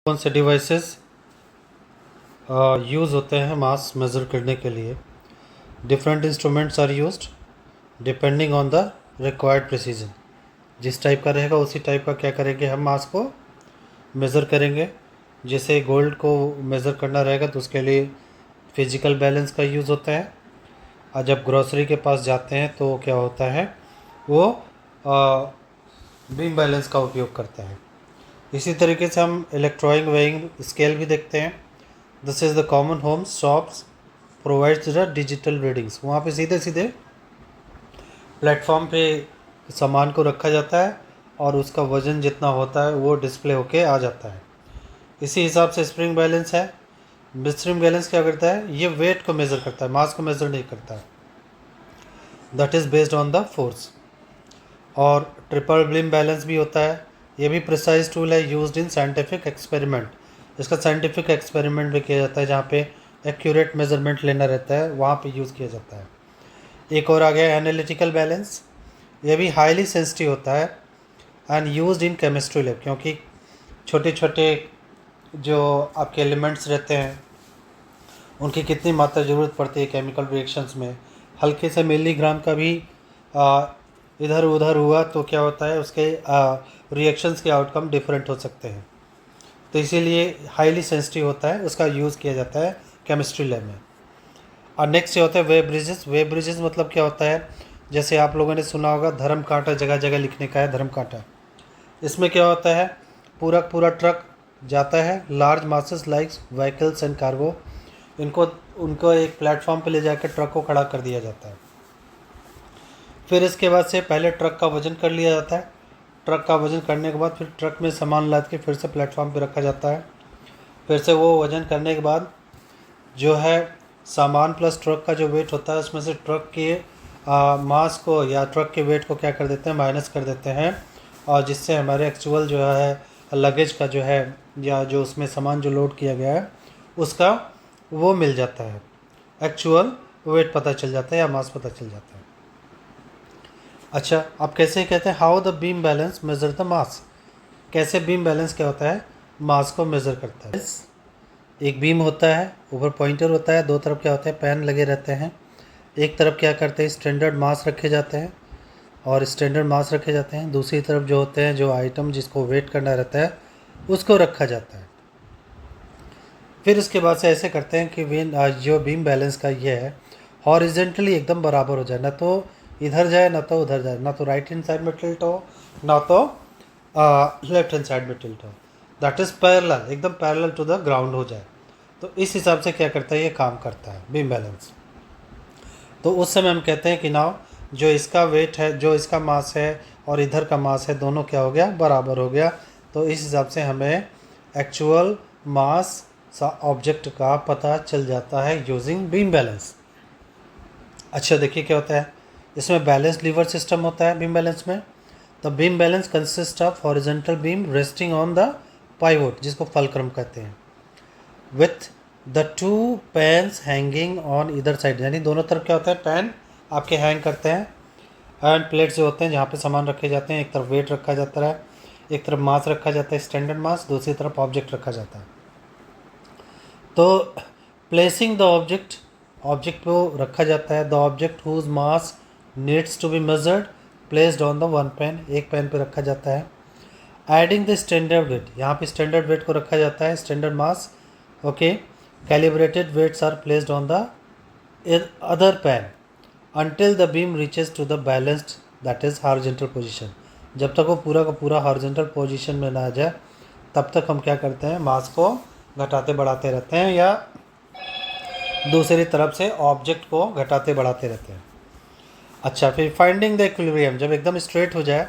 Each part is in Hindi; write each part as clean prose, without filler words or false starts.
कौन से डिवाइसेस यूज़ होते हैं मास मेज़र करने के लिए। Different instruments are used depending on the required precision. जिस टाइप का रहेगा उसी टाइप का क्या करेंगे, हम मास को मेज़र करेंगे। जैसे गोल्ड को मेज़र करना रहेगा तो उसके लिए फिजिकल बैलेंस का यूज़ होता है, और जब ग्रोसरी के पास जाते हैं तो क्या होता है, वो बीम बैलेंस का उपयोग करता है। इसी तरीके से हम इलेक्ट्रॉनिक वेइंग स्केल भी देखते हैं। This is the common homes shops provides the digital readings. वहाँ पे सीधे सीधे प्लेटफॉर्म पे सामान को रखा जाता है और उसका वज़न जितना होता है वो डिस्प्ले होके आ जाता है। इसी हिसाब से स्प्रिंग बैलेंस है। स्प्रिंग बैलेंस क्या करता है, ये वेट को मेज़र करता है, मास को मेज़र नहीं करता है। That is based on the force. और ट्रिपल बीम बैलेंस भी होता है। ये भी प्रिसाइज टूल है, यूज्ड इन साइंटिफिक एक्सपेरिमेंट। इसका साइंटिफिक एक्सपेरिमेंट भी किया जाता है, जहाँ पे एक्यूरेट मेजरमेंट लेना रहता है, वहाँ पे यूज़ किया जाता है। एक और आ गया एनालिटिकल बैलेंस। ये भी हाईली सेंसिटिव होता है and used in chemistry lab, क्योंकि छोटे छोटे जो आपके एलिमेंट्स रहते हैं उनकी कितनी मात्रा ज़रूरत पड़ती है केमिकल रिएक्शंस में। हल्के से मिलीग्राम का भी इधर उधर हुआ तो क्या होता है, उसके रिएक्शंस के आउटकम डिफरेंट हो सकते हैं। तो इसीलिए हाईली सेंसिटिव होता है, उसका यूज़ किया जाता है केमिस्ट्री लैब में। और नेक्स्ट ये होता है वेब ब्रिजेस। वेब ब्रिजेस मतलब क्या होता है, जैसे आप लोगों ने सुना होगा धर्म कांटा, जगह जगह लिखने का है धर्म कांटा। इसमें क्या होता है, पूरा पूरा ट्रक जाता है, large masses like vehicles and cargo, उनको एक प्लेटफॉर्म पे ले जाकर ट्रक को खड़ा कर दिया जाता है। फिर इसके बाद से पहले ट्रक का वज़न कर लिया जाता है। ट्रक का वज़न करने के बाद फिर ट्रक में सामान लाद के फिर से प्लेटफॉर्म पे रखा जाता है। फिर से वो वज़न करने के बाद जो है सामान प्लस ट्रक का जो वेट होता है उसमें से ट्रक के मास को या ट्रक के वेट को क्या कर देते हैं, माइनस कर देते हैं, और जिससे हमारे एक्चुअल जो है लगेज का जो है या जो उसमें सामान जो लोड किया गया है उसका वो मिल जाता है, एक्चुअल वेट पता चल जाता है या मास पता चल जाता है। अच्छा, अब कैसे कहते हैं how the beam balance measure the mass. कैसे बीम बैलेंस क्या होता है, मास को मेज़र करता है। एक बीम होता है, ऊपर पॉइंटर होता है, दो तरफ क्या होता है, पेन लगे रहते हैं। एक तरफ क्या करते हैं, स्टैंडर्ड मास रखे जाते हैं और स्टैंडर्ड मास रखे जाते हैं। दूसरी तरफ जो होते हैं, जो आइटम जिसको वेट करना रहता है उसको रखा जाता है। फिर इसके बाद से ऐसे करते हैं कि जो बीम बैलेंस का ये है हॉरिजेंटली एकदम बराबर हो जाए, ना तो इधर जाए ना तो उधर जाए, ना तो राइट हैंड साइड में टिल्ट हो ना तो लेफ्ट हैंड साइड में टिल्ट हो। दैट इज़ पैरेलल, एकदम पैरेलल टू द ग्राउंड हो जाए। तो इस हिसाब से क्या करता है, ये काम करता है बीम बैलेंस। तो उस समय हम कहते हैं कि नाउ जो इसका वेट है, जो इसका मास है और इधर का मास है, दोनों क्या हो गया, बराबर हो गया। तो इस हिसाब से हमें एक्चुअल मास ऑब्जेक्ट का पता चल जाता है यूजिंग बीम बैलेंस। अच्छा, देखिए क्या होता है, इसमें बैलेंस लीवर सिस्टम होता है बीम बैलेंस में। The beam balance consist of horizontal beam resting on the pivot, जिसको फलक्रम कहते हैं, with the two pans hanging on इधर साइड, यानी दोनों तरफ क्या होता है, पैन आपके हैंग करते हैं। एंड प्लेट्स जो होते हैं जहाँ पे सामान रखे जाते हैं, एक तरफ वेट रखा जाता है, एक तरफ मास रखा जाता है स्टैंडर्ड मास, दूसरी तरफ ऑब्जेक्ट रखा जाता है। तो प्लेसिंग द ऑब्जेक्ट को रखा जाता है। The object whose mass needs to be measured placed on the one pan, एक पेन पे रखा जाता है। एडिंग द स्टैंडर्ड वेट, यहाँ पे स्टैंडर्ड वेट को रखा जाता है, standard mass, okay. Calibrated weights are placed on the other pan until the beam reaches to the balanced, that is horizontal position। जब तक वो पूरा का पूरा horizontal position में ना आ जाए तब तक हम क्या करते हैं, मास को घटाते बढ़ाते रहते हैं या दूसरी तरफ से ऑब्जेक्ट को घटाते बढ़ाते रहते हैं। अच्छा, फिर फाइंडिंग द इक्विलिब्रियम, जब एकदम स्ट्रेट हो जाए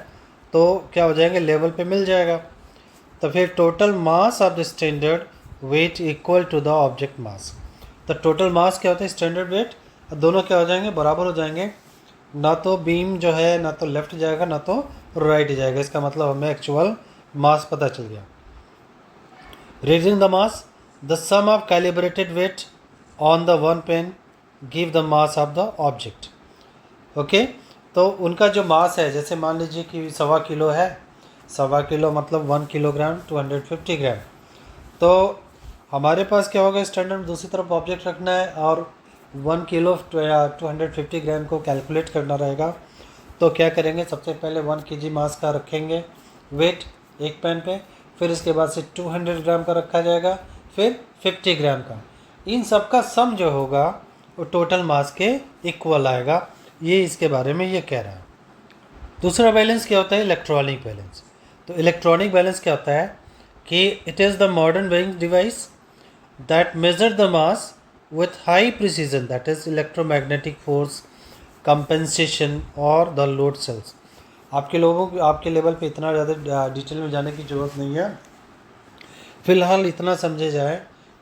तो क्या हो जाएंगे, लेवल पे मिल जाएगा। तो फिर total mass of the standard weight equal to the object mass. तो टोटल मास क्या होता है, स्टैंडर्ड वेट, दोनों क्या हो जाएंगे, बराबर हो जाएंगे। ना तो बीम जो है ना तो लेफ्ट जाएगा ना तो राइट जाएगा, इसका मतलब हमें एक्चुअल मास पता चल गया। Reading the mass, the sum of calibrated weight on the one pan give the mass of the object, okay. तो उनका जो मास है, जैसे मान लीजिए कि 1.25 किलो है, 1.25 किलो मतलब 1 किलोग्राम 250 ग्राम। तो हमारे पास क्या होगा, स्टैंडर्ड में दूसरी तरफ ऑब्जेक्ट रखना है और 1 किलो या 250 ग्राम को कैलकुलेट करना रहेगा। तो क्या करेंगे, सबसे पहले 1 kg मास का रखेंगे वेट एक पेन पे, फिर इसके बाद से 200 ग्राम का रखा जाएगा, फिर 50 ग्राम का। इन सब का सम जो होगा वो टोटल मास के इक्वल आएगा। ये इसके बारे में ये कह रहा है। दूसरा बैलेंस क्या होता है, इलेक्ट्रॉनिक बैलेंस। तो इलेक्ट्रॉनिक बैलेंस क्या होता है कि it is the modern weighing device that measure the mass with high precision, that is electromagnetic force compensation और the load cells। आपके लेवल पे इतना ज़्यादा डिटेल में जाने की ज़रूरत नहीं है। फ़िलहाल इतना समझे जाए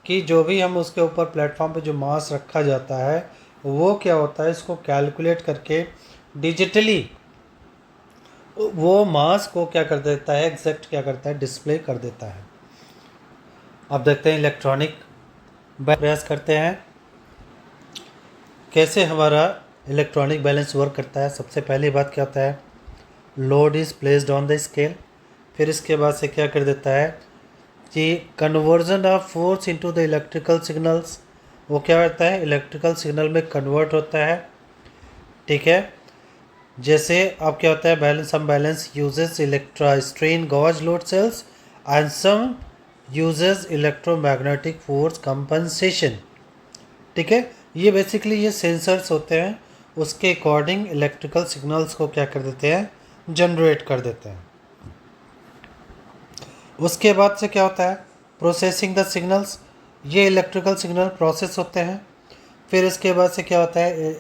कि जो भी हम उसके ऊपर प्लेटफॉर्म पे जो मास रखा जाता है वो क्या होता है, इसको कैलकुलेट करके डिजिटली वो मास को क्या कर देता है, एग्जैक्ट क्या करता है, डिस्प्ले कर देता है। अब देखते हैं इलेक्ट्रॉनिक प्रयास करते हैं कैसे हमारा इलेक्ट्रॉनिक बैलेंस वर्क करता है। सबसे पहली बात क्या होता है, load is placed on the scale. फिर इसके बाद से क्या कर देता है कि conversion of force into the electrical signals, वो क्या होता है, इलेक्ट्रिकल सिग्नल में कन्वर्ट होता है। ठीक है, जैसे अब क्या होता है, balance some balance uses electric strain gauge load cells and some uses electromagnetic force compensation. ठीक है, ये बेसिकली ये सेंसर्स होते हैं, उसके अकॉर्डिंग इलेक्ट्रिकल सिग्नल्स को क्या कर देते हैं, जनरेट कर देते हैं। उसके बाद से क्या होता है, प्रोसेसिंग द सिग्नल्स, ये इलेक्ट्रिकल सिग्नल प्रोसेस होते हैं। फिर इसके बाद से क्या होता है,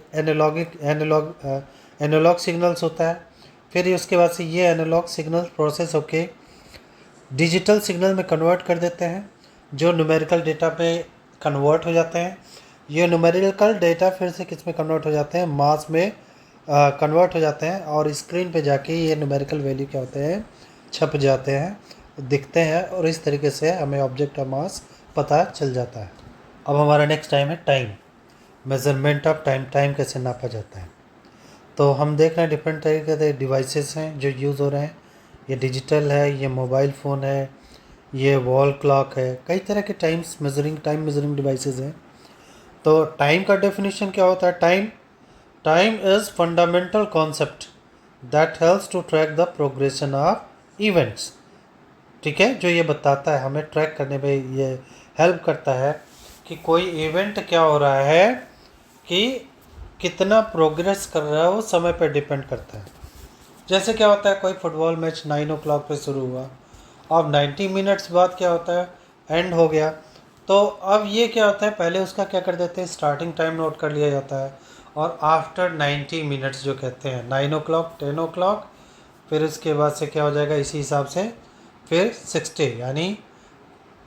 एनालॉग सिग्नल्स होता है। फिर उसके बाद से ये एनालॉग सिग्नल प्रोसेस होके डिजिटल सिग्नल में कन्वर्ट कर देते हैं, जो न्यूमेरिकल डेटा पे कन्वर्ट हो जाते हैं। ये न्यूमेरिकल डेटा फिर से किस में कन्वर्ट हो जाते हैं, मास में कन्वर्ट हो जाते हैं, और स्क्रीन पे जाके ये न्यूमेरिकल वैल्यू क्या होते हैं, छप जाते हैं, दिखते हैं, और इस तरीके से हमें ऑब्जेक्ट का मास पता चल जाता है। अब हमारा नेक्स्ट टाइम है time, measurement of time. Time कैसे नापा जाता है, तो हम देख रहे हैं डिफरेंट तरीके के डिवाइसेस हैं जो यूज़ हो रहे हैं। ये डिजिटल है, ये मोबाइल फ़ोन है, ये वॉल क्लॉक है, कई तरह के टाइम मेजरिंग डिवाइसेस हैं। तो टाइम का डेफिनेशन क्या होता है, time is fundamental concept that helps to track the progression of events. ठीक है, जो ये बताता है, हमें ट्रैक करने में ये हेल्प करता है कि कोई इवेंट क्या हो रहा है, कि कितना प्रोग्रेस कर रहा है, वो समय पर डिपेंड करता है। जैसे क्या होता है, कोई फुटबॉल मैच 9 o'clock पे शुरू हुआ, अब 90 मिनट्स बाद क्या होता है, एंड हो गया। तो अब ये क्या होता है, पहले उसका क्या कर देते हैं, स्टार्टिंग टाइम नोट कर लिया जाता है, और आफ्टर 90 मिनट्स जो कहते हैं 9 o'clock 10 o'clock, फिर उसके बाद से क्या हो जाएगा, इसी हिसाब से फिर 60 यानी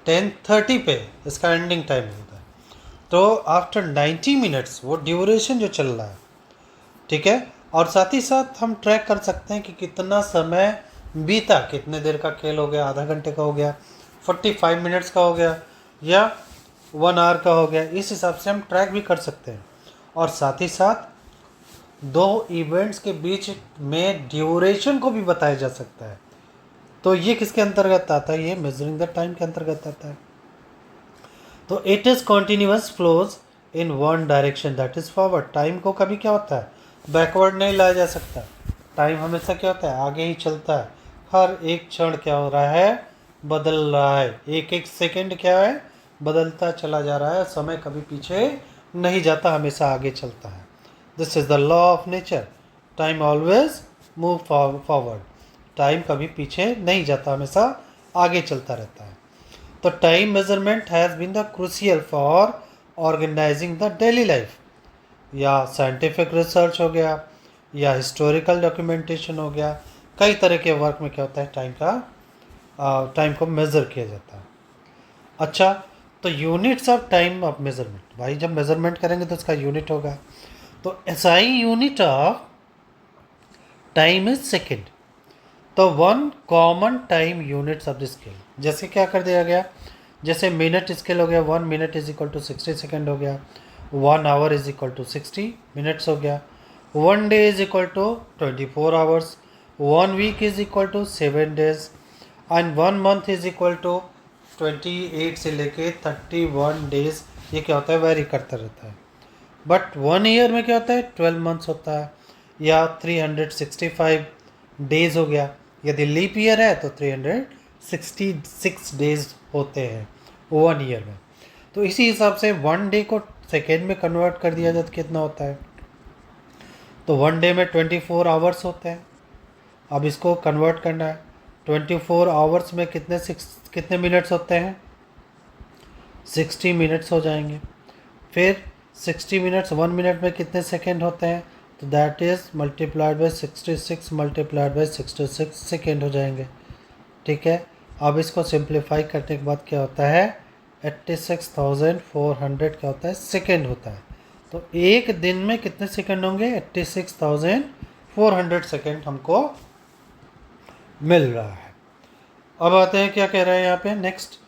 10:30 पे इसका एंडिंग टाइम होता है। तो आफ्टर 90 मिनट्स वो ड्यूरेशन जो चल रहा है, ठीक है, और साथ ही साथ हम ट्रैक कर सकते हैं कि कितना समय बीता, कितने देर का खेल हो गया, आधा घंटे का हो गया, 45 मिनट्स का हो गया, या 1 आवर का हो गया। इस हिसाब से हम ट्रैक भी कर सकते हैं, और साथ ही साथ दो इवेंट्स के बीच में ड्यूरेशन को भी बताया जा सकता है। तो ये किसके अंतर्गत आता है, ये मेजरिंग द टाइम के अंतर्गत आता है। तो it is continuous flows in one direction that is forward. Time को कभी क्या होता है, बैकवर्ड नहीं लाया जा सकता। टाइम हमेशा क्या होता है, आगे ही चलता है। हर एक क्षण क्या हो रहा है, बदल रहा है, एक एक सेकंड क्या है, बदलता चला जा रहा है। समय कभी पीछे नहीं जाता, हमेशा आगे चलता है। This is the law of nature, time always move forward. Time कभी पीछे नहीं जाता, हमेशा आगे चलता रहता है। तो time measurement has been the crucial for organising the daily life, या साइंटिफिक रिसर्च हो गया, या हिस्टोरिकल डॉक्यूमेंटेशन हो गया। कई तरह के वर्क में क्या होता है, टाइम को मेज़र किया जाता है। अच्छा, तो units of time of measurement, भाई जब मेज़रमेंट करेंगे तो उसका यूनिट होगा। तो SI unit of time is second. तो one common time units of the scale, जैसे क्या कर दिया गया, जैसे मिनट स्केल हो गया, 1 minute is equal to 60 second हो गया, 1 hour is equal to 60 minutes हो गया, 1 day is equal to 24 hours, 1 week is equal to 7 days, and 1 month is equal to 28 से लेके 31 डेज ये क्या होता है, वेरी करता रहता है। बट 1 ईयर में क्या होता है, 12 मंथ्स होता है या 365 डेज हो गया। यदि लीप ईयर है तो 366 डेज होते हैं 1 ईयर में। तो इसी हिसाब से 1 डे को सेकेंड में कन्वर्ट कर दिया जाए तो कितना होता है, तो 1 डे में 24 आवर्स होते हैं। अब इसको कन्वर्ट करना है, 24 आवर्स में कितने मिनट्स होते हैं, 60 मिनट्स हो जाएंगे। फिर 60 मिनट्स 1 मिनट में कितने सेकेंड होते हैं, तो that is multiplied by 66 multiplied by 66 second हो जाएंगे। ठीक है, अब इसको सिंप्लीफाई करने के बाद क्या होता है, 86,400 क्या होता है, सेकेंड होता है। तो एक दिन में कितने सेकेंड होंगे, 86,400 सेकेंड हमको मिल रहा है। अब आते हैं क्या कह रहा है यहाँ पे नेक्स्ट,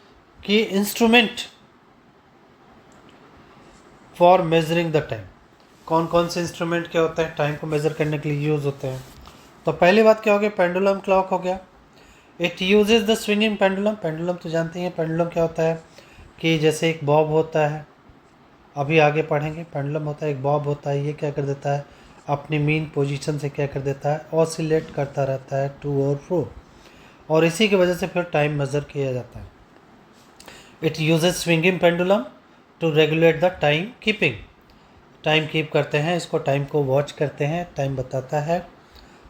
कि instrument for measuring the time. कौन कौन से इंस्ट्रूमेंट क्या होते हैं टाइम को मेज़र करने के लिए यूज़ होते हैं। तो पहली बात क्या हो गया, पेंडुलम क्लॉक हो गया। It uses the swinging pendulum. Pendulum तो जानते हैं, पेंडुलम क्या होता है कि जैसे एक बॉब होता है, अभी आगे पढ़ेंगे, पेंडुलम होता है एक बॉब होता है, ये क्या कर देता है, अपनी मीन पोजीशन से क्या कर देता है, ऑसिलेट करता रहता है टू और फ्रो, और इसी की वजह से फिर टाइम मेज़र किया जाता है। It uses swinging pendulum to regulate the time keeping. Time keep करते हैं, इसको टाइम को वॉच करते हैं, टाइम बताता है।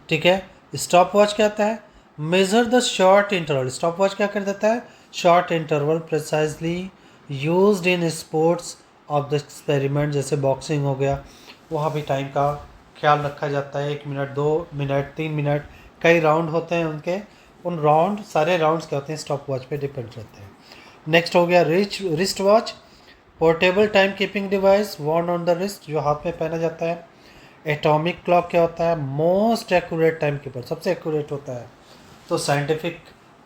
ठीक है, स्टॉप वॉच क्या होता है, major the short interval. Stop watch क्या कर देता है, short interval precisely used in sports of the experiment, जैसे बॉक्सिंग हो गया, वहाँ भी टाइम का ख्याल रखा जाता है। 1 मिनट 2 मिनट 3 मिनट कई राउंड होते हैं उनके, उन राउंड सारे राउंड्स क्या होते हैं स्टॉप वॉच पे डिपेंड रहते हैं। नेक्स्ट हो गया wrist watch, portable time keeping device worn on the wrist, जो हाथ में पहना जाता है। एटॉमिक क्लॉक क्या होता है, मोस्ट एक्यूरेट टाइम कीपर, सबसे एक्यूरेट होता है, तो साइंटिफिक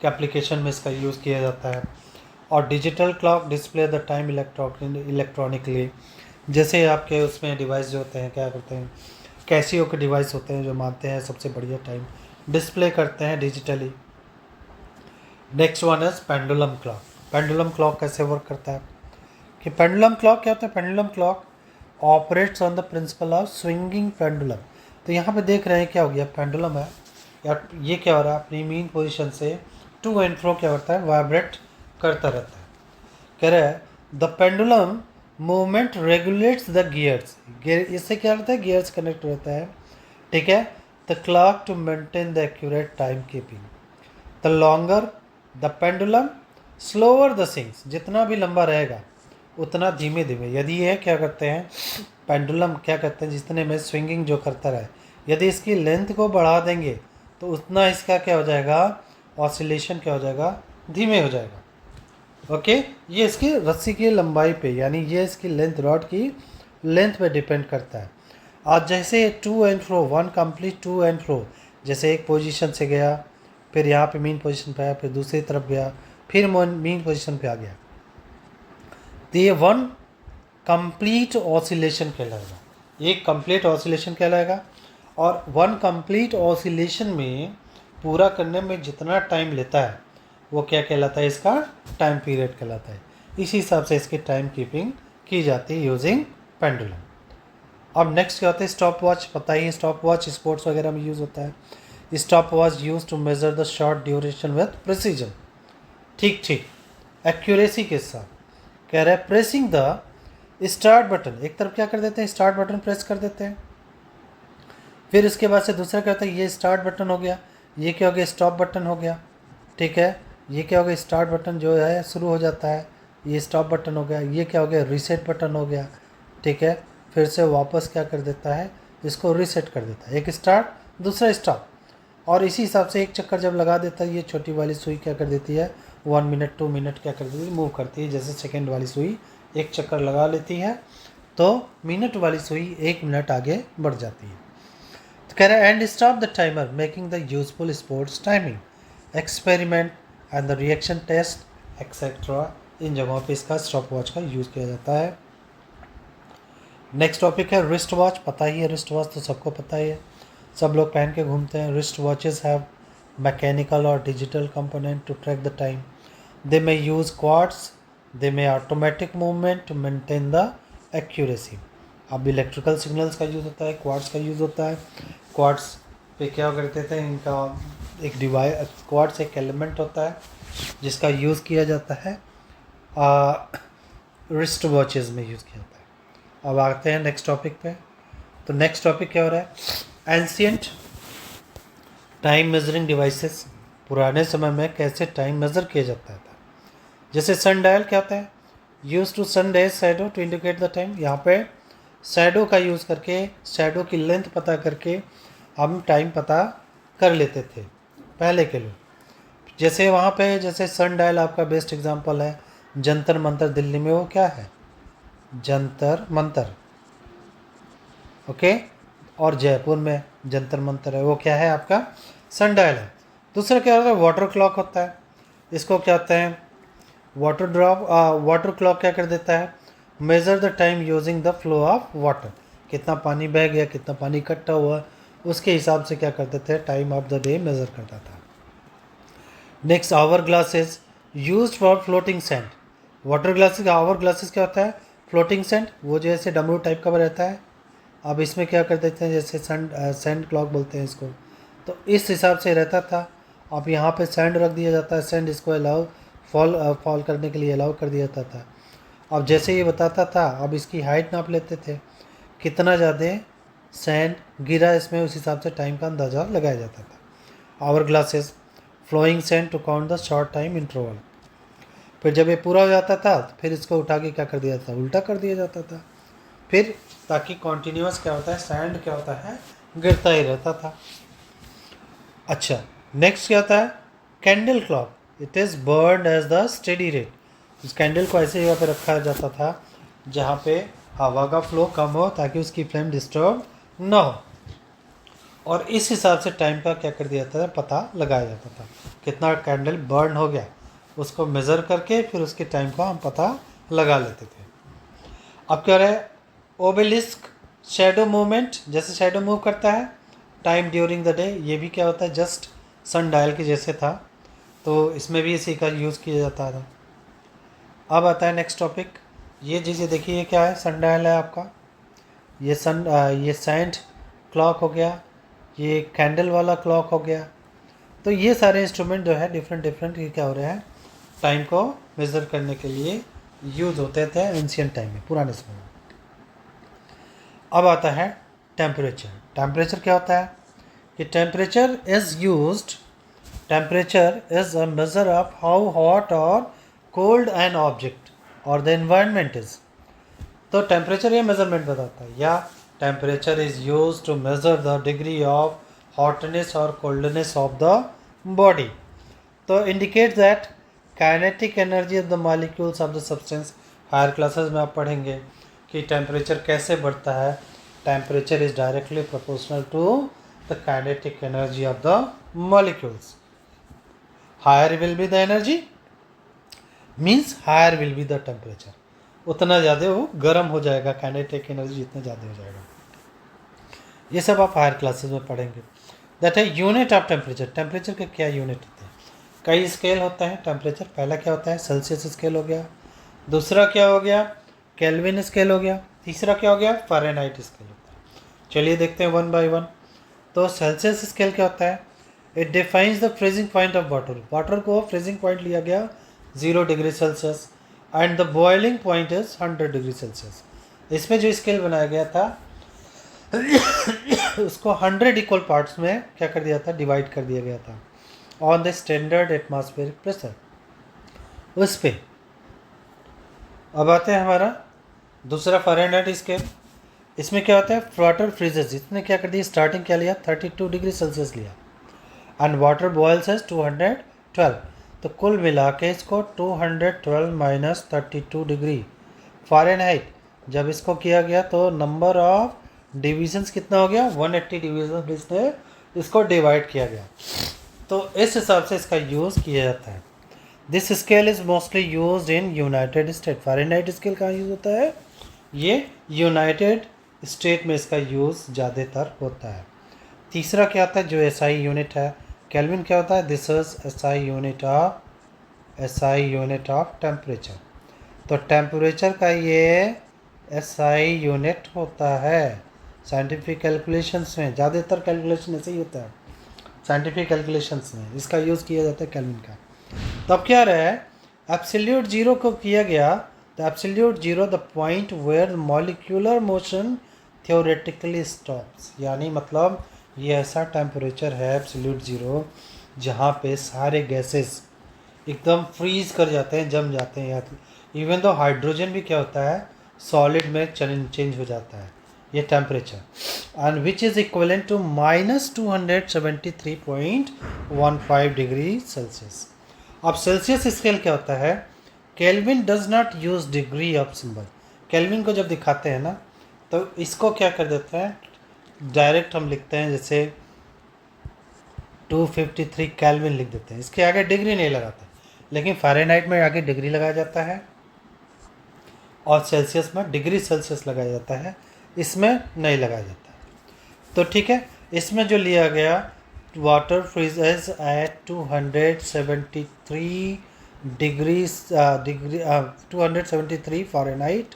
एप्लीकेशन में इसका यूज़ किया जाता है। और digital clock display the time electronically, जैसे आपके उसमें डिवाइस जो होते हैं क्या करते हैं, कैसियो के डिवाइस होते हैं जो मानते हैं सबसे बढ़िया टाइम डिस्प्ले करते हैं digitally. Next one is pendulum clock. Pendulum clock कैसे वर्क करता है, कि पेंडुलम क्लॉक क्या होता है, pendulum clock operates on the principle of swinging pendulum. तो यहाँ पे देख रहे हैं क्या हो गया, पेंडुलम है या ये क्या हो रहा है, अपनी मीन पोजीशन से टू एंड फ्रो क्या होता है, वाइब्रेट करता रहता है। कह रहा है the pendulum movement regulates the gears, इससे क्या होता है, गियर्स कनेक्ट रहता है। ठीक है, the clock to maintain the accurate time keeping. The longer the pendulum slower the swings, जितना भी लंबा रहेगा उतना धीमे धीमे, यदि ये क्या करते हैं पेंडुलम क्या करते हैं, जितने में स्विंगिंग जो करता रहे, यदि इसकी लेंथ को बढ़ा देंगे तो उतना इसका क्या हो जाएगा, ऑसिलेशन क्या हो जाएगा, धीमे हो जाएगा। ओके, ये इसकी रस्सी की लंबाई पे, यानी ये इसकी लेंथ, रॉड की लेंथ पे डिपेंड करता है। आज जैसे to and fro, one complete to and fro, जैसे एक पोजीशन से गया, फिर यहाँ पे मीन पोजीशन पे आया, फिर दूसरी तरफ गया, फिर मीन पोजीशन पे आ गया, तो ये वन कंप्लीट ऑसिलेशन कहलाएगा, एक कंप्लीट ऑसिलेशन कहलाएगा। और वन कंप्लीट ऑसिलेशन में पूरा करने में जितना टाइम लेता है वो क्या कहलाता है, इसका टाइम पीरियड कहलाता है। इसी हिसाब से इसकी टाइम कीपिंग की जाती है यूजिंग पेंडुलम। अब नेक्स्ट क्या होता है, स्टॉप वॉच। पता ही है स्टॉप वॉच स्पोर्ट्स वगैरह में यूज़ होता है। Stop watch use to measure the short duration with precision, ठीक एक्यूरेसी के साथ। कह रहा है प्रेसिंग द स्टार्ट बटन, एक तरफ क्या कर देते हैं, स्टार्ट बटन प्रेस कर देते हैं, फिर इसके बाद से दूसरा क्या होता है, ये स्टार्ट बटन हो गया, ये क्या हो गया, स्टॉप बटन हो गया। ठीक है, ये क्या हो गया, स्टार्ट बटन जो है शुरू हो जाता है, ये स्टॉप बटन हो गया, ये क्या हो गया, रीसेट बटन हो गया। ठीक है, फिर से वापस क्या कर देता है, इसको रीसेट कर देता है, एक स्टार्ट दूसरा स्टॉप, और इसी हिसाब से एक चक्कर जब लगा देता है, ये छोटी वाली सुई क्या कर देती है, 1 मिनट 2 मिनट क्या कर देती है, मूव करती है। जैसे सेकेंड वाली सुई एक चक्कर लगा लेती है तो मिनट वाली सुई 1 मिनट आगे बढ़ जाती है। तो कह रहा है and stop the timer making the useful sports timing experiment and the reaction test etcetera, इन जगहों पे इसका स्टॉप वॉच का यूज़ किया जाता है। नेक्स्ट टॉपिक है रिस्ट वॉच। पता ही है रिस्ट वॉच तो सबको पता ही है, सब लोग पहन के घूमते हैं। रिस्ट वॉचेस हैव मैकेनिकल और digital component to track the time. They may use quartz, they may automatic movement to maintain the accuracy. अब इलेक्ट्रिकल सिग्नल्स का यूज़ होता है, क्वार्ट्स का यूज़ होता है। क्वार्ट्स पे क्या करते थे, इनका एक डिवाइस, क्वार्ट्स एक एलिमेंट होता है जिसका यूज़ किया जाता है रिस्ट वॉचेस में यूज़ किया जाता है। अब आते हैं नेक्स्ट टॉपिक पे। तो नेक्स्ट टॉपिक क्या हो रहा है, एंशियंट टाइम मेजरिंग डिवाइसेस। पुराने समय में कैसे टाइम मेज़र किया जाता था। जैसे सन डायल क्या होता है, use to sun days shadow to indicate the time. यहाँ पे शैडो का यूज़ करके, शैडो की लेंथ पता करके हम टाइम पता कर लेते थे पहले के लोग। जैसे वहाँ पे जैसे सन डायल आपका बेस्ट एग्जांपल है, जंतर मंतर दिल्ली में, वो क्या है, जंतर मंतर। ओके, और जयपुर में जंतर मंतर है, वो क्या है, आपका सन डायल है। दूसरा क्या होता है, वाटर क्लॉक होता है। इसको क्या कहते हैं, वाटर ड्रॉप। वाटर क्लॉक क्या कर देता है, measure the time using the flow of water. कितना पानी बह गया, कितना पानी इकट्ठा हुआ, उसके हिसाब से क्या करते थे, time of the day measure करता था। Next, hour glasses used for floating sand. Water glasses, hour glasses क्या होता है, फ्लोटिंग सैंड, वो जैसे डमरू टाइप का रहता है। अब इसमें क्या कर देते हैं, जैसे सैंड क्लॉक बोलते हैं इसको, तो इस हिसाब से रहता था। अब यहाँ पे सैंड रख दिया जाता है, सैंड इसको अलाउ फॉल करने के लिए अलाउ कर दिया जाता था। अब जैसे ये बताता था, अब इसकी हाइट नाप लेते थे, कितना ज़्यादा सैंड गिरा इसमें, उस हिसाब से टाइम का अंदाज़ा लगाया जाता था। Hour glasses flowing sand to count the short time interval. फिर जब ये पूरा हो जाता था, फिर इसको उठा के क्या कर दिया जाता था, उल्टा कर दिया जाता था। फिर ताकि कॉन्टीन्यूस क्या होता है, सैंड क्या होता है, गिरता ही रहता था। अच्छा, नेक्स्ट क्या होता है, candle clock. It is burn as the steady rate. इस कैंडल को ऐसे जगह पे रखा जाता था जहाँ पे हवा का फ्लो कम हो, ताकि उसकी फ्लेम डिस्टर्ब ना हो, और इस हिसाब से टाइम का क्या कर दिया जाता था, पता लगाया जाता था। कितना कैंडल बर्न हो गया, उसको मेज़र करके फिर उसके टाइम का हम पता लगा लेते थे। अब क्या रहा है, ओबेलिस्क शैडो मूवमेंट। जैसे शैडो मूव करता है, टाइम ड्यूरिंग द डे, ये भी क्या होता है, जस्ट सन डायल के जैसे था, तो इसमें भी इसी का यूज़ किया जाता था। अब आता है नेक्स्ट टॉपिक। ये चीज़ें देखिए, ये क्या है, सन डायल है आपका, ये सैंड क्लॉक हो गया, ये कैंडल वाला क्लॉक हो गया। तो ये सारे इंस्ट्रूमेंट जो है डिफरेंट ये क्या हो रहे हैं, टाइम को मेज़र करने के लिए यूज़ होते थे एंशिएंट टाइम में, पुराने समय में। अब आता है टेम्परेचर। टेम्परेचर क्या होता है कि temperature is a measure of how hot और कोल्ड एन ऑब्जेक्ट और द एनवायरनमेंट इज़। तो टेम्परेचर ये मेजरमेंट बताता है, या temperature is use to measure the degree of hotness और कोल्डनेस ऑफ द बॉडी। तो indicate that kinetic energy of the molecules of the substance. Higher classes में आप पढ़ेंगे कि टेम्परेचर कैसे बढ़ता है। Temperature is directly proportional to the kinetic energy of the molecules. Higher will be the energy means higher will be the temperature, उतना ज़्यादा वो गर्म हो जाएगा, काइनेटिक एनर्जी जितना ज़्यादा हो जाएगा। ये सब आप हायर क्लासेस में पढ़ेंगे। दैट है यूनिट ऑफ टेम्परेचर। टेम्परेचर के क्या यूनिट होते हैं, कई स्केल होता है टेम्परेचर। पहला क्या होता है, सेल्सियस स्केल हो गया, दूसरा क्या हो गया, केल्विन स्केल हो गया, तीसरा क्या हो गया, फ़ारेनहाइट स्केल होता है। चलिए देखते हैं वन बाय वन। तो सेल्सियस स्केल क्या होता है, it defines the freezing point of water. Water को फ्रीजिंग पॉइंट लिया गया 0 degree Celsius and the boiling point is 100 degree Celsius. इसमें जो स्केल बनाया गया था उसको 100 इक्वल पार्ट्स में क्या कर दिया था, डिवाइड कर दिया गया था on the standard atmospheric pressure उस पे। अब आते हैं हमारा दूसरा फ़ारेनहाइट स्केल। इसमें क्या होता है, वाटर फ्रीजेस, इसने क्या कर दिया, स्टार्टिंग क्या लिया 32 डिग्री सेल्सियस लिया एंड वाटर बॉयल्स है 212। तो कुल मिला के इसको 212 माइनस 32 डिग्री फ़ारेनहाइट जब इसको किया गया तो नंबर ऑफ डिविजन्स कितना हो गया, 180 डिवीजन इसने इसको डिवाइड किया गया। तो इस हिसाब से इसका यूज़ किया जाता है। This scale is mostly used in United state. Fahrenheit scale कहाँ यूज़ होता है, ये यूनाइटेड स्टेट में इसका यूज़ ज़्यादातर होता है। तीसरा क्या आता है, जो एसआई यूनिट है, केल्विन क्या होता है, this is SI unit of SI unit of temperature. तो टेम्परेचर का ये SI यूनिट होता है साइंटिफिक कैलकुलेशंस में। ज़्यादातर कैलकुलेशन ऐसे ही होता है साइंटिफिक कैलकुलेशंस में, इसका यूज़ किया जाता है केल्विन का। तो अब क्या रहा है, एब्सोल्यूट जीरो को किया गया, तो absolute zero the point where molecular motion theoretically stops, यानी मतलब ये ऐसा टेम्परेचर है एब्सोल्यूट ज़ीरो जहाँ पे सारे गैसेस एकदम फ्रीज कर जाते हैं, जम जाते हैं। या इवन तो हाइड्रोजन भी क्या होता है सॉलिड में चेंज हो जाता है ये temperature, and which is equivalent to -273.15 degree Celsius. अब सेल्सियस स्केल क्या होता है, Kelvin does not use degree of symbol. Kelvin को जब दिखाते हैं ना तो इसको क्या कर देते हैं, डायरेक्ट हम लिखते हैं जैसे 253 केल्विन लिख देते हैं, इसके आगे डिग्री नहीं लगाते। लेकिन फ़ारेनहाइट में आगे डिग्री लगाया जाता है और सेल्सियस में डिग्री सेल्सियस लगाया जाता है, इसमें नहीं लगाया जाता है। तो ठीक है, इसमें जो लिया गया water freezes at 273 degree 273 Fahrenheit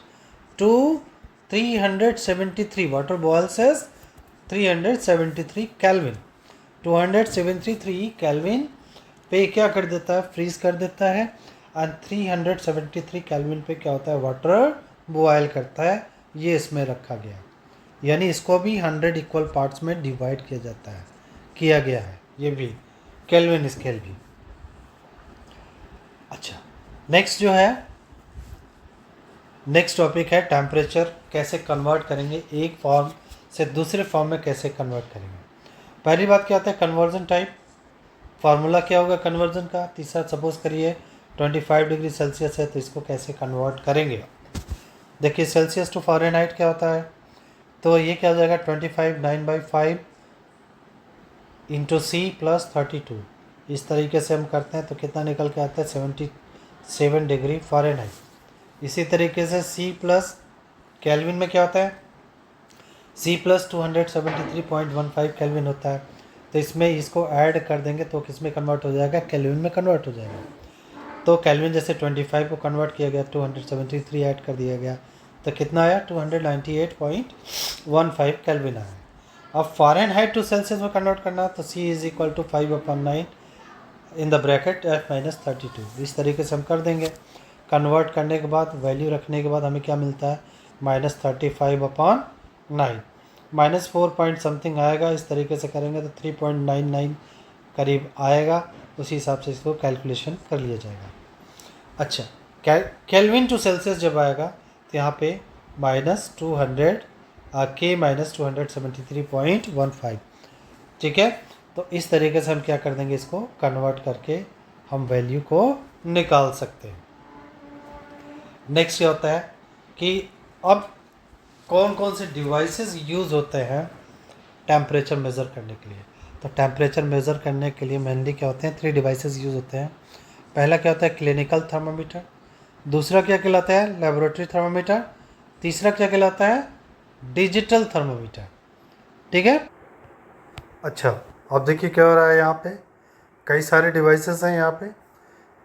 to 373 water boils as 373 Kelvin. 273 Kelvin पे क्या कर देता है, फ्रीज कर देता है, और 373 केल्विन पे क्या होता है, वाटर बॉयल करता है। ये इसमें रखा गया, यानी इसको भी 100 इक्वल पार्ट्स में डिवाइड किया जाता है, किया गया है ये भी केल्विन स्केल भी। अच्छा, नेक्स्ट जो है, नेक्स्ट टॉपिक है टेम्परेचर कैसे कन्वर्ट करेंगे, एक फॉर्म से दूसरे फॉर्म में कैसे कन्वर्ट करेंगे। पहली बात क्या होता है, कन्वर्जन टाइप। फार्मूला क्या होगा कन्वर्जन का, तीसरा सपोज करिए 25 डिग्री सेल्सियस है तो इसको कैसे कन्वर्ट करेंगे। देखिए सेल्सियस टू फ़ारेनहाइट क्या होता है, तो ये क्या हो जाएगा 25 9/5 इंटू सी प्लस 32। इस तरीके से हम करते हैं तो कितना निकल के आता है 77 डिग्री फ़ारेनहाइट। इसी तरीके से सी प्लस केल्विन में क्या होता है, सी प्लस 273.15 केल्विन होता है। तो इसमें इसको ऐड कर देंगे तो किस में कन्वर्ट हो जाएगा, केल्विन में कन्वर्ट हो जाएगा। तो केल्विन जैसे 25 को कन्वर्ट किया गया 273 ऐड कर दिया गया तो कितना आया 298.15 केल्विन आया। अब फ़ारेनहाइट टू सेल्सियस में कन्वर्ट करना तो C is equal to 5/9 in the bracket F-32। इस तरीके से हम कर देंगे। कन्वर्ट करने के बाद वैल्यू रखने के बाद हमें क्या मिलता है -35/9 -4 पॉइंट समथिंग आएगा। इस तरीके से करेंगे तो 3.99 करीब आएगा। उसी हिसाब से इसको कैलकुलेशन कर लिया जाएगा। अच्छा, केल्विन टू सेल्सियस जब आएगा तो यहाँ पे -200 K-273.15, ठीक है। तो इस तरीके से हम क्या कर देंगे, इसको कन्वर्ट करके हम वैल्यू को निकाल सकते हैं। नेक्स्ट क्या होता है कि अब कौन कौन से डिवाइसेस यूज़ होते हैं टेम्परेचर मेज़र करने के लिए। तो टेम्परेचर मेज़र करने के लिए मेनली क्या होते हैं, 3 डिवाइसेस यूज़ होते हैं। पहला क्या होता है क्लिनिकल थर्मामीटर, दूसरा क्या कहलाता है लेबोरेटरी थर्मामीटर, तीसरा क्या कहलाता है डिजिटल थर्मामीटर, ठीक है। अच्छा, अब देखिए क्या हो रहा है, यहाँ पे कई सारे डिवाइसेस हैं यहाँ पे।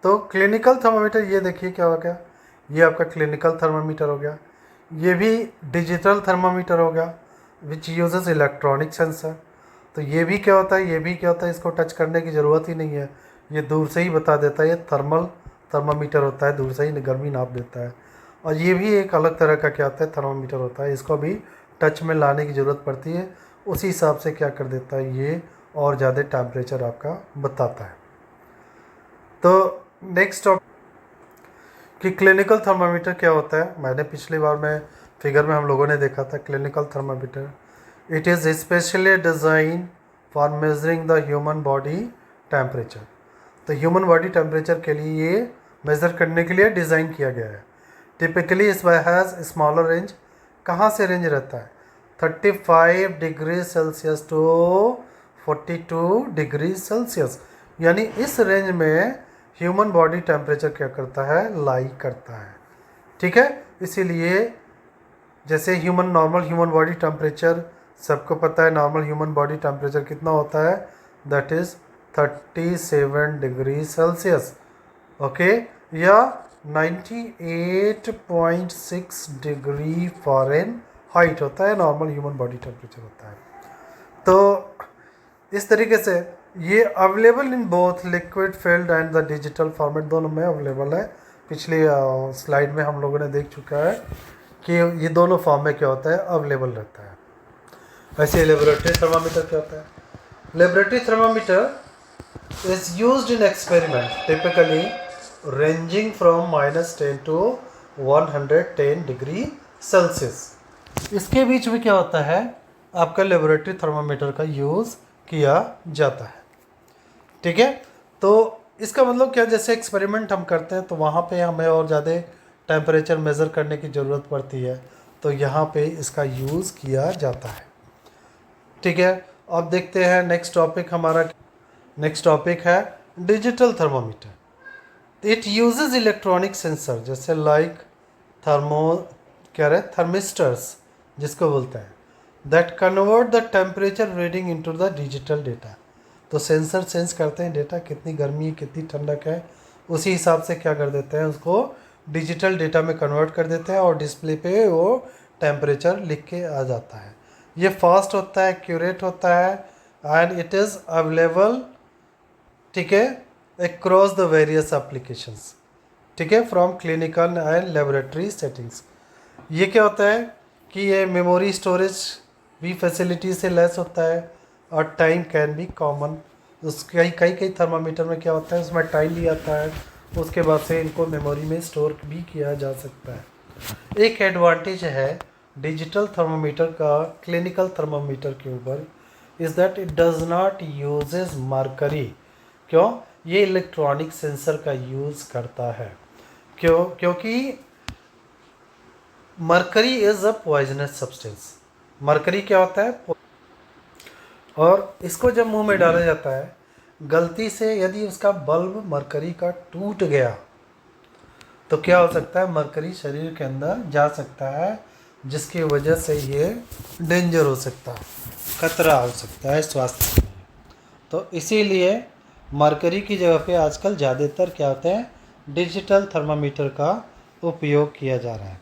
तो क्लिनिकल थर्मामीटर ये देखिए क्या हो गया, ये आपका क्लिनिकल थर्मामीटर हो गया। ये भी डिजिटल थर्मामीटर हो गया विच यूजेस इलेक्ट्रॉनिक सेंसर। तो ये भी क्या होता है, ये भी क्या होता है, इसको टच करने की ज़रूरत ही नहीं है, ये दूर से ही बता देता है। ये थर्मल थर्मामीटर होता है, दूर से ही गर्मी नाप देता है। और ये भी एक अलग तरह का क्या होता है थर्मामीटर होता है, इसको भी टच में लाने की ज़रूरत पड़ती है। उसी हिसाब से क्या कर देता है ये और ज़्यादा टेम्परेचर आपका बताता है। तो नेक्स्ट कि क्लिनिकल थर्मामीटर क्या होता है, मैंने पिछली बार में फिगर में हम लोगों ने देखा था clinical thermometer. It is specially design for measuring the human body temperature. तो ह्यूमन बॉडी टेम्परेचर के लिए ये मेज़र करने के लिए डिज़ाइन किया गया है। टिपिकली इस हैज़ स्मॉलर रेंज, कहाँ से रेंज रहता है 35 degree Celsius to 42 degree Celsius, यानी इस रेंज में ह्यूमन बॉडी टेम्परेचर क्या करता है लाई करता है, ठीक है। इसीलिए जैसे नॉर्मल ह्यूमन बॉडी टेम्परेचर सबको पता है, नॉर्मल ह्यूमन बॉडी टेम्परेचर कितना होता है, that is 37 degree Celsius, okay, या 98.6 डिग्री फ़ारेनहाइट होता है, नॉर्मल ह्यूमन बॉडी टेम्परेचर होता है। तो इस तरीके से ये available in both liquid field and the digital format, दोनों में अवेलेबल है। पिछली स्लाइड में हम लोगों ने देख चुका है कि ये दोनों फॉर्म में क्या होता है, अवेलेबल रहता है। ऐसे लेबोरेटरी थर्मामीटर क्या होता है? Laboratory thermometer is used in experiment typically ranging from -10 to 110 degree Celsius. इसके बीच में क्या होता है, आपका लेबोरेटरी थर्मामीटर का यूज़ किया जाता है। ठीक है, तो इसका मतलब क्या, जैसे एक्सपेरिमेंट हम करते हैं तो वहाँ पे हमें और ज़्यादा टेम्परेचर मेज़र करने की ज़रूरत पड़ती है, तो यहाँ पे इसका यूज़ किया जाता है। ठीक है, अब देखते हैं नेक्स्ट टॉपिक हमारा। नेक्स्ट टॉपिक है digital thermometer. It uses electronic sensor, जैसे लाइक थर्मिस्टर्स जिसको बोलते हैं, that convert the temperature reading into the digital data. तो सेंसर सेंस करते हैं डेटा, कितनी गर्मी है, कितनी ठंडक है, उसी हिसाब से क्या कर देते हैं, उसको डिजिटल डेटा में कन्वर्ट कर देते हैं और डिस्प्ले पे वो टेम्परेचर लिख के आ जाता है। ये फास्ट होता है, एक्यूरेट होता है, एंड इट इज़ अवेलेबल, ठीक है, अक्रॉस द वेरियस एप्लीकेशंस, ठीक है, from clinical and laboratory settings. ये क्या होता है कि ये मेमोरी स्टोरेज भी फैसिलिटी से लेस होता है और टाइम कैन बी कॉमन। कई कई कई थर्मामीटर में क्या होता है, उसमें टाइम भी आता है, उसके बाद से इनको मेमोरी में स्टोर भी किया जा सकता है। एक एडवांटेज है डिजिटल थर्मामीटर का क्लिनिकल थर्मामीटर के ऊपर, is that it does not uses mercury. क्यों? ये इलेक्ट्रॉनिक सेंसर का यूज़ करता है। क्यों? क्योंकि mercury is a poisonous substance. Mercury क्या होता है? और इसको जब मुंह में डाला जाता है, गलती से यदि उसका बल्ब मरकरी का टूट गया तो क्या हो सकता है, मरकरी शरीर के अंदर जा सकता है, जिसकी वजह से ये डेंजर हो सकता है, खतरा हो सकता है स्वास्थ्य के लिए। तो इसीलिए मरकरी की जगह पे आजकल ज़्यादातर क्या होते हैं, डिजिटल थर्मामीटर का उपयोग किया जा रहा है।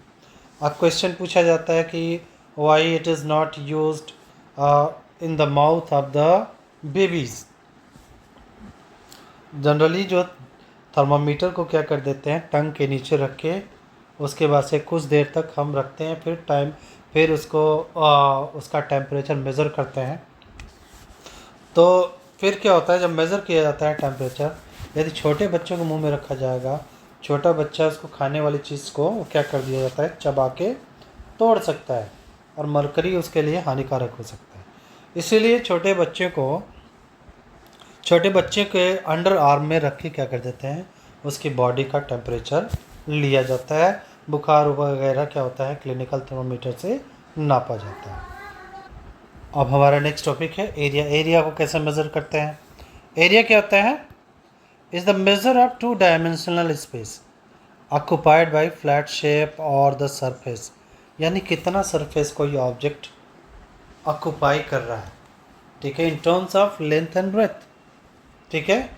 अब क्वेश्चन पूछा जाता है कि why it is not used in the mouth of the babies. Generally जो थर्मामीटर को क्या कर देते हैं, टंग के नीचे रख के उसके बाद से कुछ देर तक हम रखते हैं, फिर उसको उसका टेम्परेचर मेज़र करते हैं। तो फिर क्या होता है, जब मेज़र किया जाता है टेम्परेचर, यदि छोटे बच्चों को मुंह में रखा जाएगा, छोटा बच्चा उसको खाने वाली चीज़ को क्या कर दिया जाता है, चबा के तोड़ सकता है और मरकरी उसके लिए हानिकारक हो सकता है। इसीलिए छोटे बच्चे के अंडर आर्म में रख के क्या कर देते हैं, उसकी बॉडी का टेम्परेचर लिया जाता है। बुखार वगैरह क्या होता है, क्लिनिकल थर्मामीटर से नापा जाता है। अब हमारा नेक्स्ट टॉपिक है एरिया। एरिया को कैसे मेज़र करते हैं? एरिया क्या होता है, is the measure of two dimensional space occupied by flat shape और द सरफेस। यानी कितना सरफेस कोई ऑब्जेक्ट ऑक्यूपाई कर रहा है, ठीक है, in terms of length and breadth. ठीक है,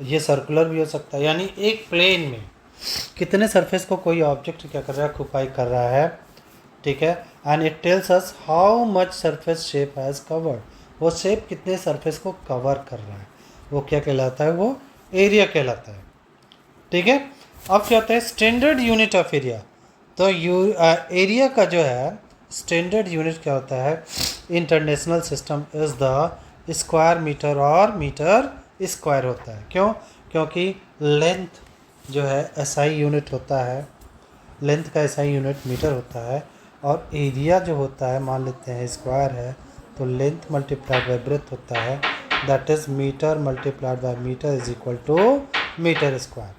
ये सर्कुलर भी हो सकता है, यानी एक प्लेन में कितने सरफेस को कोई ऑब्जेक्ट क्या कर रहा है, ऑक्यूपाई कर रहा है। ठीक है, and it tells us how much surface shape has covered. वो शेप कितने सरफेस को कवर कर रहा है, वो क्या कहलाता है, वो एरिया कहलाता है। ठीक है, अब क्या होता है स्टैंडर्ड यूनिट ऑफ एरिया। तो एरिया का जो है स्टैंडर्ड यूनिट क्या होता है, international system is the square metre और मीटर स्क्वायर होता है। क्यों? क्योंकि लेंथ जो है एसआई यूनिट होता है, लेंथ का एसआई यूनिट मीटर होता है, और एरिया जो होता है मान लेते हैं स्क्वायर है, तो लेंथ मल्टीप्लाइड बाय ब्रेथ होता है, that is metre multiplied by metre is equal to metre square.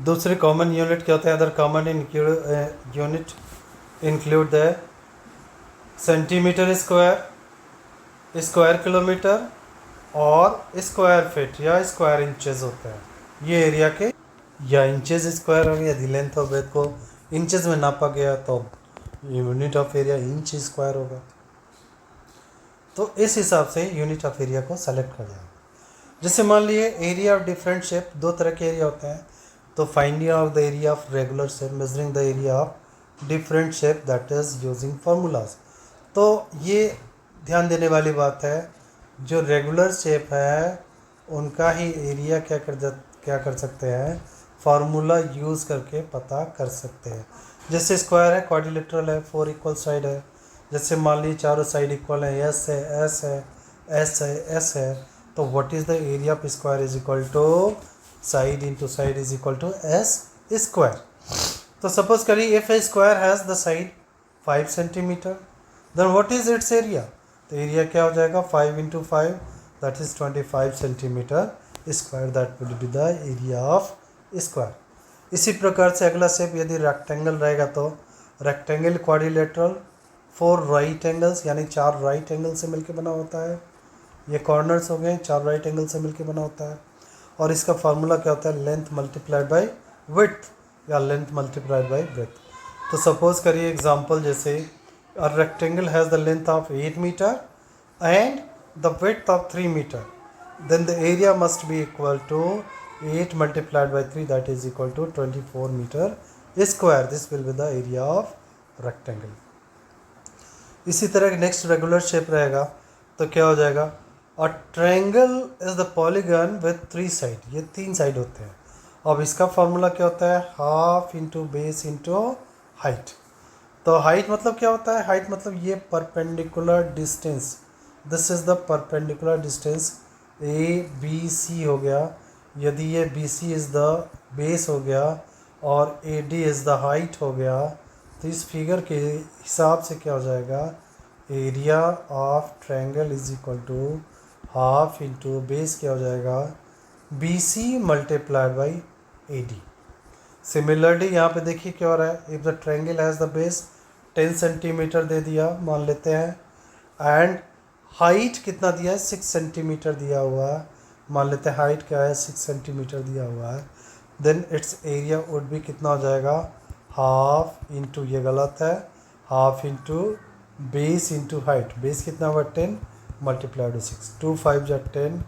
दूसरे कॉमन यूनिट क्या होते हैं, other common unit include the centimetre square, square kilometre और स्क्वायर फीट या स्क्वायर इंचेस होता है। ये एरिया के या इंचेस स्क्वायर हो गया, यदि लेंथ ऑफ ब्रेथ को इंचेस में नापा गया तो unit of area inch square होगा। तो इस हिसाब से यूनिट ऑफ एरिया को सेलेक्ट कर जाएगा। जैसे मान लिए एरिया ऑफ डिफरेंट शेप, दो तरह के एरिया होते हैं, तो finding out the area of regular shape, measuring the area of different shape that is using formulas. तो ये ध्यान देने वाली बात है, जो रेगुलर शेप है उनका ही एरिया क्या कर सकते हैं, फार्मूला यूज़ करके पता कर सकते हैं। जैसे स्क्वायर है, क्वाड्रिलेटरल है, 4 इक्वल साइड है। जैसे मान लीजिए चारों साइड इक्वल है, एस है, एस है, एस है, एस है, तो what is the area of square is equal to side into side is equal to S square. तो सपोज करिए if a square has the side 5 centimetre, then what is its area, तो एरिया क्या हो जाएगा 5 into 5 that is 25 centimetre square, that will be the area of square. इसी प्रकार से अगला शेप यदि रेक्टेंगल रहेगा तो रेक्टेंगल क्वाड्रिलेटरल 4 राइट एंगल्स, यानी 4 राइट एंगल से मिलकर बना होता है। ये कॉर्नर्स हो गए, 4 राइट एंगल से मिलकर बना होता है। और इसका फार्मूला क्या होता है, लेंथ मल्टीप्लाइड बाई विड्थ या लेंथ मल्टीप्लाइड बाई ब्रेथ। तो सपोज करिए एग्जांपल, जैसे a rectangle has the length of 8 metre and the width of 3 metre, then the area must be equal to 8 multiplied by 3 that is equal to 24 meter square. This will be the area of rectangle. इसी तरह नेक्स्ट रेगुलर शेप रहेगा तो क्या हो जाएगा, a triangle is the polygon with 3 side, ये 3 साइड होते हैं। अब इसका फॉर्मूला क्या होता है, half into base into height. तो हाइट मतलब क्या होता है, हाइट मतलब ये perpendicular distance, this is the perpendicular distance A B C हो गया। यदि ये B C is the base हो गया और A D is the height हो गया, तो इस फिगर के हिसाब से क्या हो जाएगा, area of triangle is equal to half into base क्या हो जाएगा, B C multiplied by A D. Similarly यहाँ पे देखिए क्या हो रहा है, if the triangle has the base 10 centimetre दे दिया मान लेते हैं, एंड हाइट कितना दिया है, 6 सेंटीमीटर दिया हुआ है, मान लेते हैं हाइट क्या है 6 सेंटीमीटर दिया हुआ है, देन इट्स एरिया वुड भी कितना हो जाएगा, हाफ इंटू, ये गलत है, half into base into height, base कितना हुआ 10 मल्टीप्लाइड बाई 6, 2 5 जा 10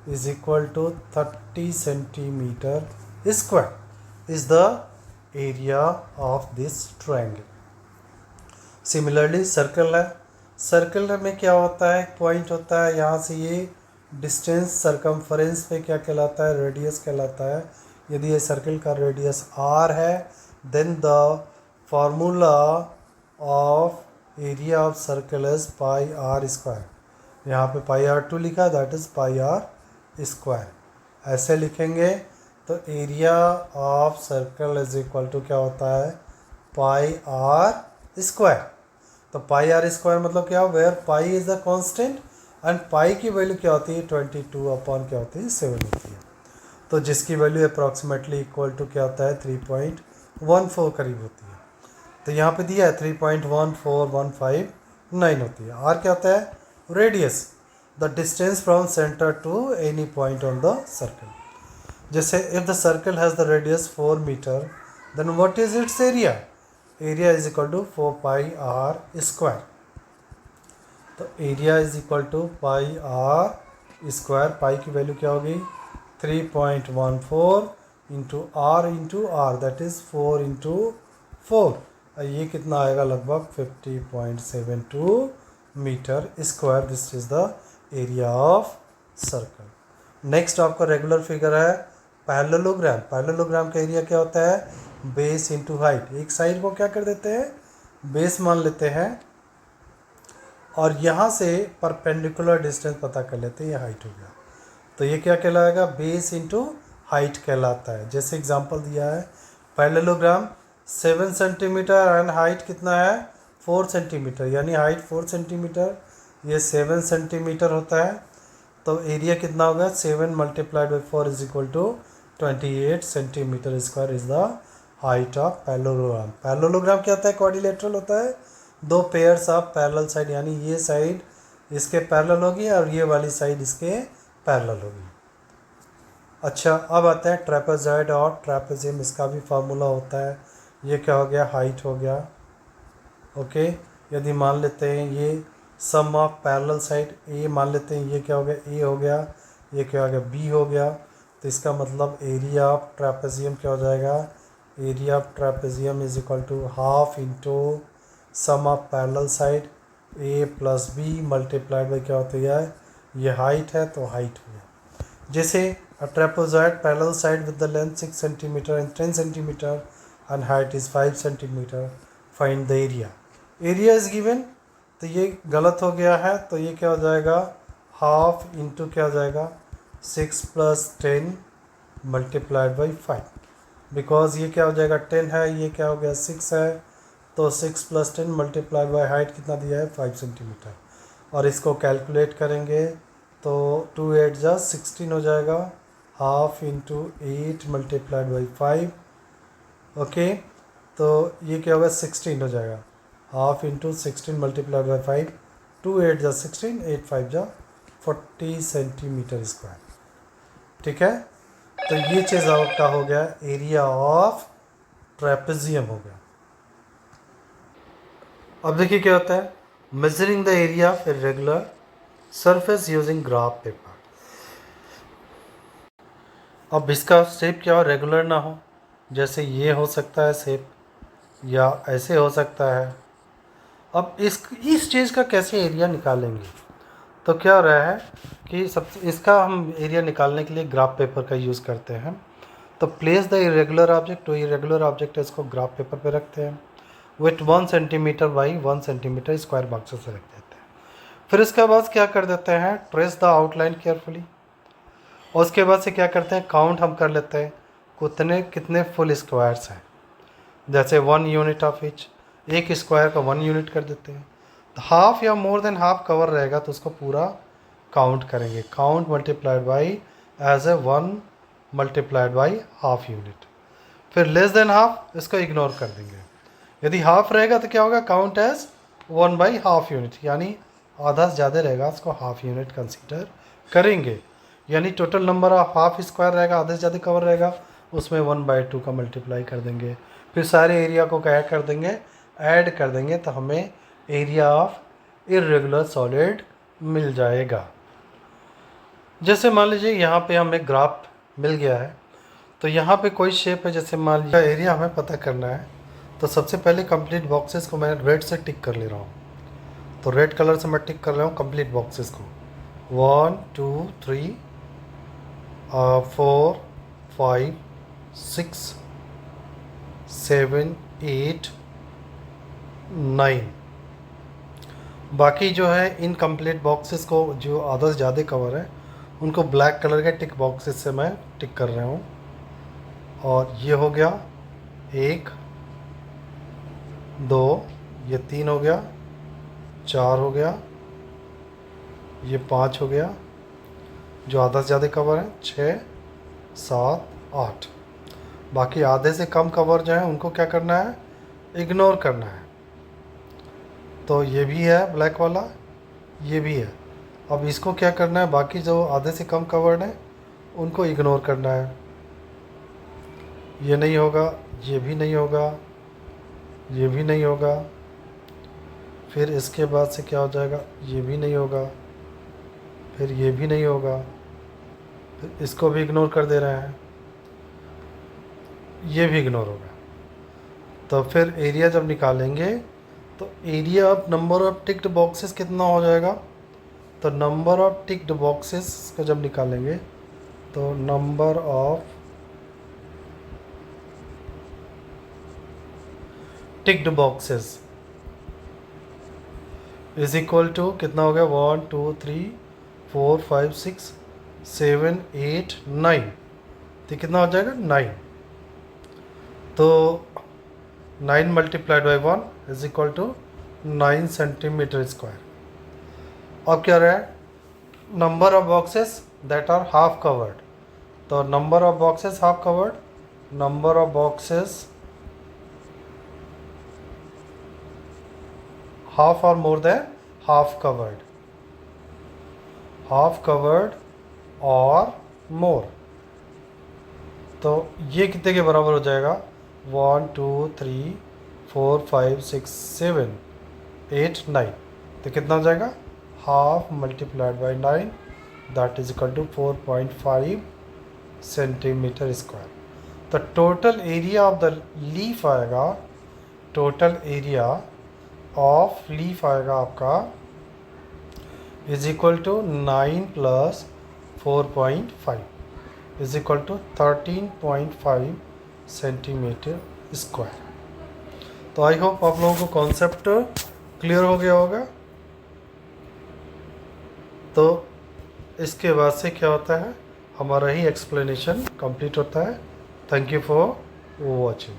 is equal to 30 centimetre square is the area of this triangle. Similarly circle है, सर्कल में क्या होता है, एक पॉइंट होता है, यहाँ से ये डिस्टेंस सरकमफ्रेंस पे क्या कहलाता है, रेडियस कहलाता है। यदि ये सर्कल का रेडियस r है, then the formula of area of circle is pi r square. यहाँ पे पाई r2 लिखा है, that is pi r square. ऐसे लिखेंगे तो area of circle is equal to क्या होता है, पाई r स्क्वायर। तो पाई आर स्क्वायर मतलब क्या, where pi is the constant and pi की वैल्यू क्या होती है 22 अपॉन क्या होती है 7 होती है। तो जिसकी वैल्यू अप्रॉक्सीमेटली इक्वल टू क्या होता है 3.14 करीब होती है। तो यहाँ पे दिया है 3.14159 होती है। आर क्या होता है, radius, the distance from centre to any point on the circle. जैसे if the circle has the radius 4 metre, then what is its area, area is equal to 4 pi R square. तो area is equal to pi R square, pi की वैल्यू क्या होगी 3.14 into R that is 4 into 4, ये कितना आएगा लगभग 50.72 metre square. This is the area of circle. Next आपका रेगुलर फिगर है पैरेललोग्राम। पैरेललोग्राम का एरिया क्या होता है, बेस इंटू हाइट। एक साइड को क्या कर देते हैं, बेस मान लेते हैं, और यहाँ से परपेंडिकुलर डिस्टेंस पता कर लेते हैं, ये हाइट हो गया। तो ये क्या कहलाएगा, बेस इंटू हाइट कहलाता है। जैसे एग्जांपल दिया है पैरेललोग्राम 7 सेंटीमीटर एंड हाइट कितना है 4 सेंटीमीटर, यानी हाइट 4 सेंटीमीटर, ये 7 सेंटीमीटर होता है। तो एरिया कितना होगा 7 multiplied by 4 is equal to 28 centimetre square is the height of parallelogram. Parallelogram क्या होता है, क्वाड्रिलेटरल होता है, दो पेयर्स ऑफ पैरेलल साइड, यानी ये साइड इसके पैरेलल होगी और ये वाली साइड इसके पैरेलल होगी। अच्छा, अब आता है ट्रेपेजॉइड और ट्रेपेजियम, इसका भी फार्मूला होता है। ये क्या हो गया, हाइट हो गया, ओके। यदि मान लेते हैं ये सम ऑफ पैरेलल साइड ए मान लेते हैं, ये क्या हो गया, ए हो गया, ये क्या हो गया बी हो गया। तो इसका मतलब एरिया ऑफ ट्रेपेजियम क्या हो जाएगा, area of trapezium is equal to half into sum of parallel side A plus B multiplied by क्या होती है, ये हाइट है तो हाइट हो गया। जैसे a trapezoid parallel side with the length 6 cm and 10 cm and height is 5 cm, find the area, area is given। तो ये गलत हो गया है, तो ये क्या हो जाएगा हाफ इंटू क्या हो जाएगा 6 + 10 मल्टीप्लाइड बाई 5, बिकॉज ये क्या हो जाएगा 10 है, ये क्या हो गया 6 है, तो 6 + 10 मल्टीप्लाइड बाई हाइट कितना दिया है 5 सेंटीमीटर। और इसको कैलकुलेट करेंगे तो 2 8 जा 16 हो जाएगा, half into 8 multiplied by 5, okay. तो ये क्या होगा 16 हो जाएगा, हाफ इंटू 16 मल्टीप्लाइड बाई 5, 2 8 जा 16, 8 5 जा 40 सेंटीमीटर स्क्वायर, ठीक है। तो ये चीज़ आपका हो गया एरिया ऑफ ट्रेपेजियम हो गया। अब देखिए क्या होता है, measuring the area of irregular surface using graph paper. अब इसका शेप क्या हो, रेगुलर ना हो, जैसे ये हो सकता है शेप या ऐसे हो सकता है। अब इस चीज़ का कैसे एरिया निकालेंगे, तो क्या हो रहा है कि सबसे इसका हम एरिया निकालने के लिए ग्राफ पेपर का यूज़ करते हैं। तो प्लेस द इरेगुलर ऑब्जेक्ट, तो इरेगुलर ऑब्जेक्ट है इसको ग्राफ पेपर पे रखते हैं, with 1 centimetre by 1 centimetre square boxes से रख देते हैं। फिर इसके बाद क्या कर देते हैं, ट्रेस द आउटलाइन केयरफुली, और उसके बाद से क्या करते हैं काउंट हम कर लेते हैं कितने फुल स्क्वायर्स हैं, जैसे 1 यूनिट ऑफ ईच, एक स्क्वायर का 1 यूनिट कर देते हैं। तो हाफ या मोर देन हाफ कवर रहेगा तो उसको पूरा काउंट करेंगे, count multiplied by as a 1 multiplied by half unit. फिर लेस देन हाफ इसको इग्नोर कर देंगे, यदि हाफ रहेगा तो क्या होगा count as 1 by half unit, यानी आधा से ज़्यादा रहेगा उसको हाफ यूनिट कंसीडर करेंगे। यानी total number of half square रहेगा, आधे से ज़्यादा कवर रहेगा, उसमें 1/2 का मल्टीप्लाई कर देंगे। फिर सारे एरिया को क्या कर देंगे, ऐड कर देंगे, तो हमें एरिया ऑफ इर्रेगुलर सॉलिड मिल जाएगा। जैसे मान लीजिए यहाँ पे हमें ग्राफ मिल गया है, तो यहाँ पे कोई शेप है, जैसे मान लीजिए एरिया हमें पता करना है, तो सबसे पहले कंप्लीट बॉक्सेस को मैं रेड से टिक कर ले रहा हूँ। तो रेड कलर से मैं टिक कर रहा हूँ कंप्लीट बॉक्सेस को, 1 2 3 4 5 6 7 8 9। बाकी जो है इनकम्प्लीट बॉक्सेस को जो आधा से ज़्यादा कवर है उनको ब्लैक कलर के टिक बॉक्सेस से मैं टिक कर रहा हूँ। और ये हो गया 1 2, ये 3 हो गया, 4 हो गया, ये 5 हो गया जो आधा से ज़्यादा कवर है, 6 7 8। बाकी आधे से कम कवर जो है उनको क्या करना है, इग्नोर करना है। तो ये भी है ब्लैक वाला, ये भी है। अब इसको क्या करना है, बाकी जो आधे से कम कवर्ड है उनको इग्नोर करना है। ये नहीं होगा, ये भी नहीं होगा, ये भी नहीं होगा। फिर इसके बाद से क्या हो जाएगा, ये भी नहीं होगा, फिर ये भी नहीं होगा, फिर इसको भी इग्नोर कर दे रहे हैं, ये भी इग्नोर होगा। तो फिर एरिया जब निकालेंगे तो area of number of ticked boxes कितना हो जाएगा, तो नंबर ऑफ टिक्ड बॉक्सेस को जब निकालेंगे तो number of ticked boxes is equal to कितना हो गया, 1 2 3 4 5 6 7 8 9। तो कितना हो जाएगा 9। तो 9 multiplied by 1 is equal to 9 centimetre square. अब क्या रहा है, number of boxes that are half covered. तो number of boxes half covered, number of boxes half or more than half covered, half covered or more। तो ये कितने के बराबर हो जाएगा, 1 2 3 4 5 6 7 8 9। तो कितना हो जाएगा, half multiplied by 9 that is equal to 4.5 centimetre square. तो total area of the leaf आएगा, टोटल एरिया ऑफ लीफ आएगा आपका is equal to 9 plus 4.5 is equal to 13.5 centimetre square. तो आई होप आप लोगों को कॉन्सेप्ट क्लियर हो गया होगा। तो इसके बाद से क्या होता है, हमारा ही एक्सप्लेनेशन कंप्लीट होता है। Thank you for watching.